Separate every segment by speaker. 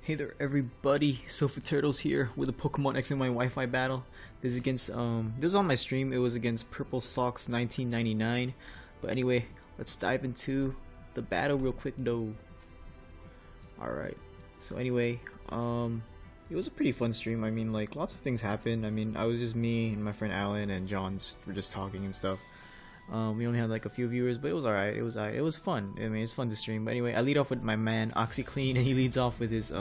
Speaker 1: Hey there everybody, sofaturtles here with a Pokemon X and Y Wi-Fi battle. This is against this was on my stream. It was against PurpleSock1999. But anyway, let's dive into the battle real quick though. Alright. So anyway, it was a pretty fun stream. I mean, like, lots of things happened. I mean, I was just me and my friend Alan and John were just talking and stuff. We only had like a few viewers, but it was alright. It was alright. It was fun. I mean, it's fun to stream. But anyway, I lead off with my man OxyClean, and he leads off with his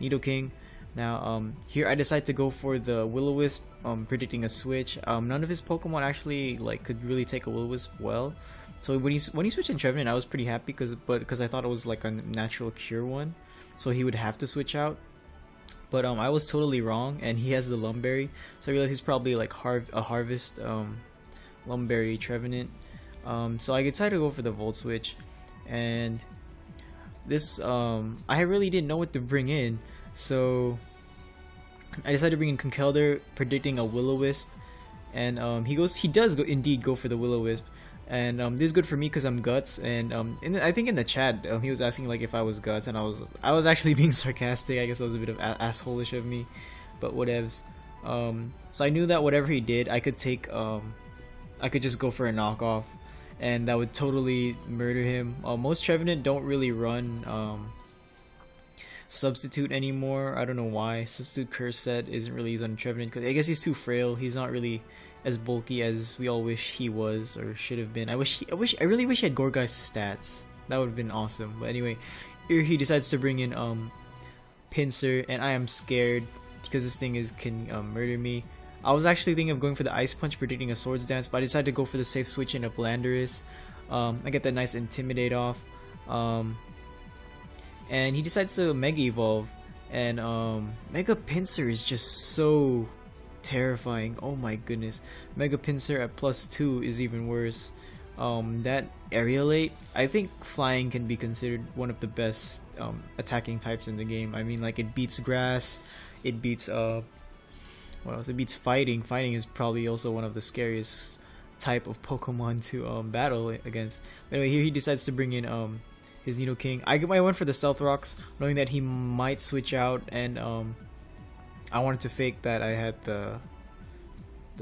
Speaker 1: Nidoking. Now, here I decide to go for the Will-O-Wisp, predicting a switch. None of his Pokemon actually like could really take a Will-O-Wisp well. So when he switched in Trevenant, I was pretty happy because I thought it was like a natural cure one, so he would have to switch out. But I was totally wrong, and he has the Lumberry, so I realized he's probably like a Harvest Lumberry Trevenant. So I decided to go for the Volt Switch, and this I really didn't know what to bring in, so I decided to bring in Conkeldurr, predicting a Will-O-Wisp, and he does indeed go for the Will-O-Wisp, and this is good for me because I'm Guts, and I think in the chat he was asking like if I was Guts, and I was actually being sarcastic. I guess that was a bit of asshole-ish of me, but whatevs. So I knew that whatever he did, I could take I could just go for a knockoff, and that would totally murder him. Most Trevenant don't really run Substitute anymore. I don't know why. Substitute Curse Set isn't really used on Trevenant because I guess he's too frail. He's not really as bulky as we all wish he was or should have been. I really wish he had Gorgeist stats. That would have been awesome. But anyway, here he decides to bring in Pinsir, and I am scared because this thing can murder me. I was actually thinking of going for the Ice Punch, predicting a Swords Dance, but I decided to go for the safe switch in of Landorus. I get that nice Intimidate off, and he decides to Mega Evolve, and Mega Pinsir is just so terrifying. Oh my goodness, Mega Pinsir at +2 is even worse. That Aerialate, I think Flying can be considered one of the best attacking types in the game. I mean, like, it beats Grass, it beats what else? It beats Fighting. Fighting is probably also one of the scariest type of Pokemon to battle against. But anyway, here he decides to bring in his Nidoking. I went for the Stealth Rocks, knowing that he might switch out, and I wanted to fake that I had the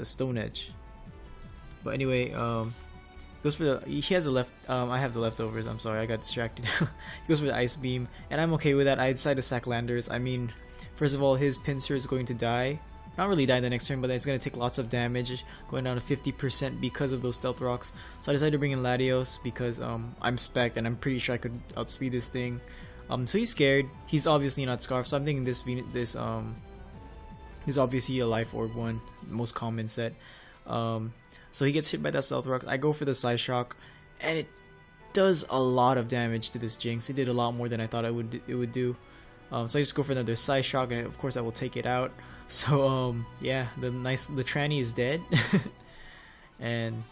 Speaker 1: Stone Edge. But anyway, goes for the. He has the left. I have the leftovers. I'm sorry, I got distracted. He goes for the Ice Beam, and I'm okay with that. I decided to sack Landorus. I mean, first of all, his Pinsir is going to die. Not really die the next turn, but it's going to take lots of damage, going down to 50% because of those Stealth Rocks. So I decided to bring in Latios because I'm spec'd and I'm pretty sure I could outspeed this thing. So he's scared. He's obviously not Scarf, so I'm thinking this is obviously a Life Orb one, most common set. So he gets hit by that Stealth Rocks. I go for the Psyshock, and it does a lot of damage to this Jinx. It did a lot more than I thought it would do. So I just go for another Psyshock, and of course I will take it out. So yeah, the tranny is dead. And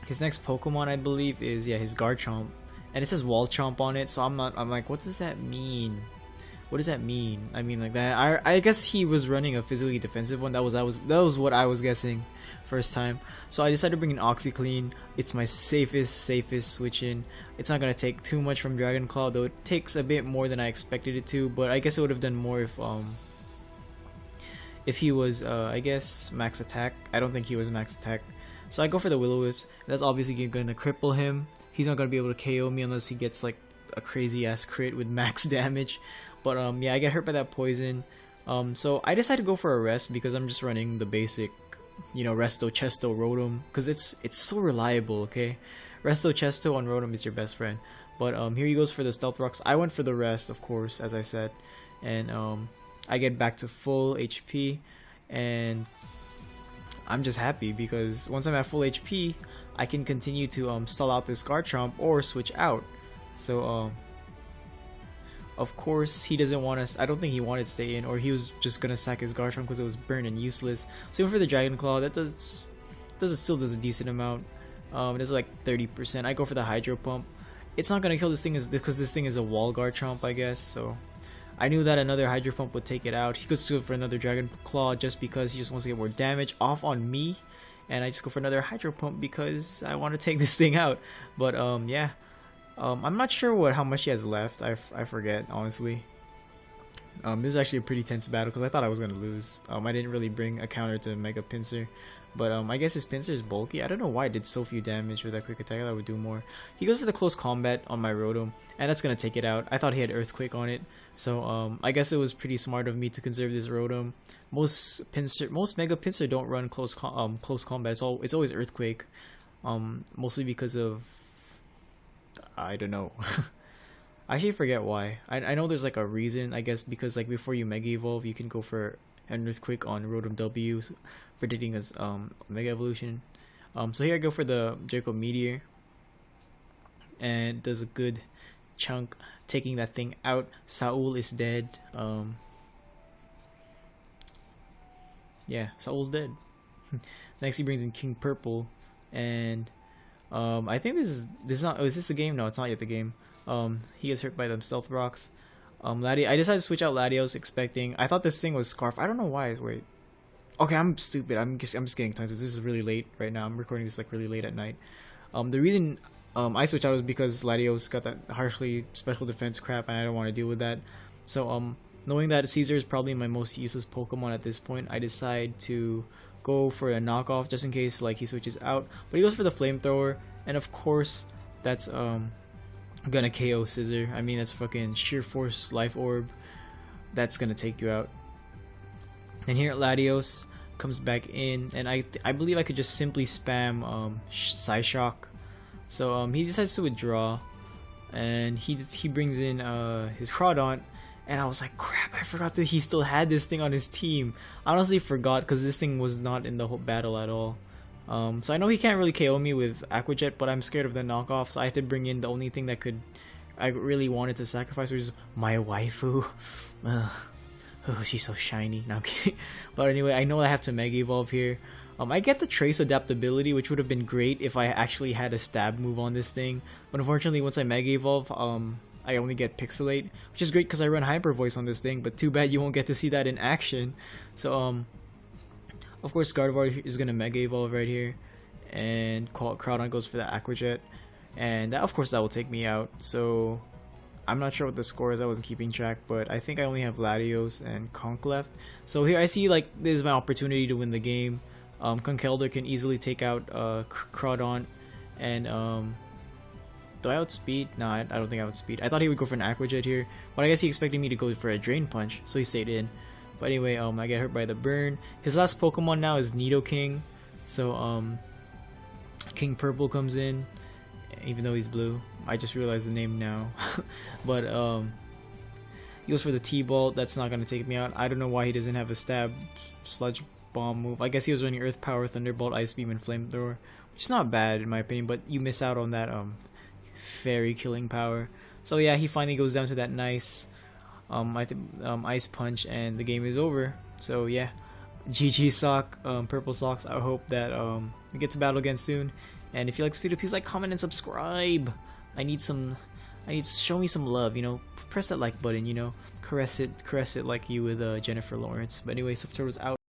Speaker 1: his next Pokemon, I believe, is his Garchomp, and it says Wall Chomp on it. So I'm like, what does that mean? What does that mean? I mean, like that. I guess he was running a physically defensive one. That was what I was guessing first time. So I decided to bring in OxyClean. It's my safest switch in. It's not gonna take too much from Dragon Claw, though it takes a bit more than I expected it to. But I guess it would have done more if he was I guess max attack. I don't think he was max attack. So I go for the Will-O-Wisp. That's obviously gonna cripple him. He's not gonna be able to KO me unless he gets like a crazy ass crit with max damage. But yeah, I get hurt by that poison. So I decided to go for a rest because I'm just running the basic, you know, Resto, Chesto, Rotom, because it's so reliable. Okay, Resto, Chesto on Rotom is your best friend. But here he goes for the Stealth Rocks. I went for the rest, of course, as I said, and I get back to full HP, and I'm just happy because once I'm at full HP, I can continue to stall out this Garchomp or switch out. So of course he doesn't want us. I don't think he wanted to stay in, or he was just gonna sack his Garchomp because it was burned and useless. So he went for the Dragon Claw. That still does a decent amount. It does like 30%. I go for the Hydro Pump. It's not gonna kill this thing because this thing is a wall Garchomp, I guess. So I knew that another Hydro Pump would take it out. He goes to go for another Dragon Claw just because he just wants to get more damage off on me, and I just go for another Hydro Pump because I want to take this thing out. But yeah. I'm not sure how much he has left. I forget, honestly. This is actually a pretty tense battle because I thought I was gonna lose. I didn't really bring a counter to Mega Pinsir, but I guess his Pinsir is bulky. I don't know why it did so few damage with that quick attack. That would do more. He goes for the close combat on my Rotom, and that's gonna take it out. I thought he had Earthquake on it, so I guess it was pretty smart of me to conserve this Rotom. Most Mega Pinsir don't run close combat. It's always Earthquake, mostly because of, I don't know. I actually forget why. I know there's like a reason, I guess, because like before you Mega Evolve, you can go for an Earthquake on Rotom W, predicting his Mega Evolution. So here I go for the Draco Meteor, and does a good chunk, taking that thing out. Saul is dead. Yeah, Saul's dead. Next he brings in King Purple, and I think this is not. Oh, is this the game? No, it's not yet the game. He gets hurt by them Stealth Rocks. I decided to switch out Latios, expecting. I thought this thing was Scarf. I don't know why. Wait. Okay, I'm stupid. I'm just getting times. This is really late right now. I'm recording this like really late at night. The reason I switched out was because Latios got that harshly special defense crap, and I don't want to deal with that. So knowing that Caesar is probably my most useless Pokemon at this point, I decide to go for a knockoff just in case like he switches out. But he goes for the Flamethrower, and of course that's gonna KO Scissor. I mean, that's fucking Sheer Force Life Orb. That's gonna take you out. And here Latios comes back in, and I believe I could just simply spam Psyshock. So he decides to withdraw, and he brings in his Crawdaunt, and I was like, crap, I forgot that he still had this thing on his team. I honestly forgot because this thing was not in the whole battle at all. So I know he can't really KO me with Aqua Jet, but I'm scared of the knockoff, so I had to bring in the only thing that I really wanted to sacrifice, which is my waifu. Oh, she's so shiny. No, I'm kidding. But anyway, I know I have to Mega Evolve here. I get the Trace adaptability, which would have been great if I actually had a stab move on this thing. But unfortunately, once I Mega Evolve, I only get Pixelate, which is great because I run Hyper Voice on this thing. But too bad you won't get to see that in action. So of course, Gardevoir is gonna Mega Evolve right here, and Crawdaunt goes for the Aqua Jet, and that, of course, that will take me out. So I'm not sure what the score is. I wasn't keeping track, but I think I only have Latios and Conk left. So here I see like this is my opportunity to win the game. Conkeldurr can easily take out Crawdaunt, and do I outspeed? No, I don't think I outspeed. I thought he would go for an Aqua Jet here, but I guess he expected me to go for a Drain Punch, so he stayed in. But anyway, I get hurt by the burn. His last Pokemon now is Nidoking. So King Purple comes in, even though he's blue. I just realized the name now. But he goes for the T-Bolt. That's not gonna take me out. I don't know why he doesn't have a Stab Sludge Bomb move. I guess he was running Earth Power, Thunderbolt, Ice Beam, and Flamethrower, which is not bad in my opinion, but you miss out on that Fairy killing power. So yeah, he finally goes down to that nice Ice Punch, and the game is over. So yeah, GG Sock, Purple Socks. I hope that we get to battle again soon. And if you like this video, please like, comment, and subscribe. Show me some love, you know. Press that like button, you know. Caress it like you with Jennifer Lawrence. But anyway, sofaturtles out.